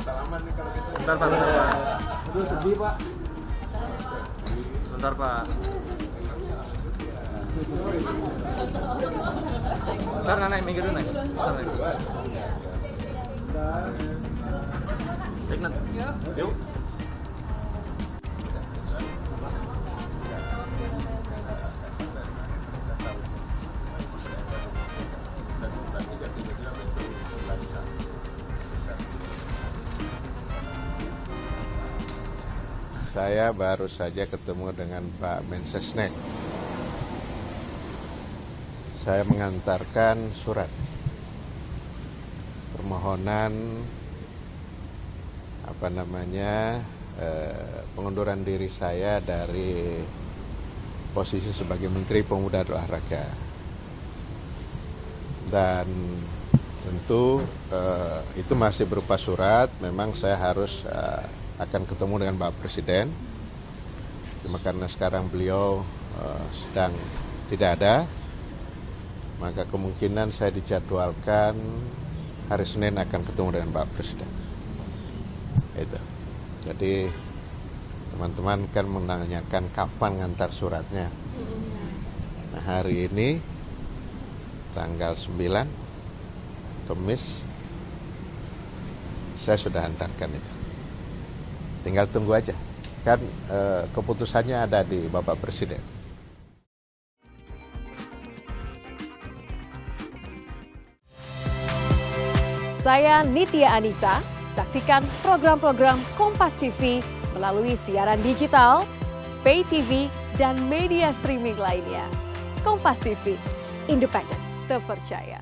Salaman nih kalau gitu. Bentar Pak, bentar Pak. Aduh sedih Pak. Bentar Pak. Bentar naik, minggir dulu naik. Bentar naik. Baik, Nat. Yuk. Saya baru saja ketemu dengan Pak Mensesnek. Saya mengantarkan surat permohonan pengunduran diri saya dari posisi sebagai Menteri Pemuda dan Olahraga. Dan tentu itu masih berupa surat. Memang saya harus akan ketemu dengan Bapak Presiden. Cuma karena sekarang beliau sedang tidak ada, maka kemungkinan saya dijadwalkan hari Senin akan ketemu dengan Bapak Presiden. Itu. Jadi teman-teman kan menanyakan kapan ngantar suratnya. Nah, hari ini tanggal 9 Kamis saya sudah hantarkan itu. Tinggal tunggu aja. Kan keputusannya ada di Bapak Presiden. Saya Nitya Anissa, saksikan program-program Kompas TV melalui siaran digital, pay TV, dan media streaming lainnya. Kompas TV, independen, terpercaya.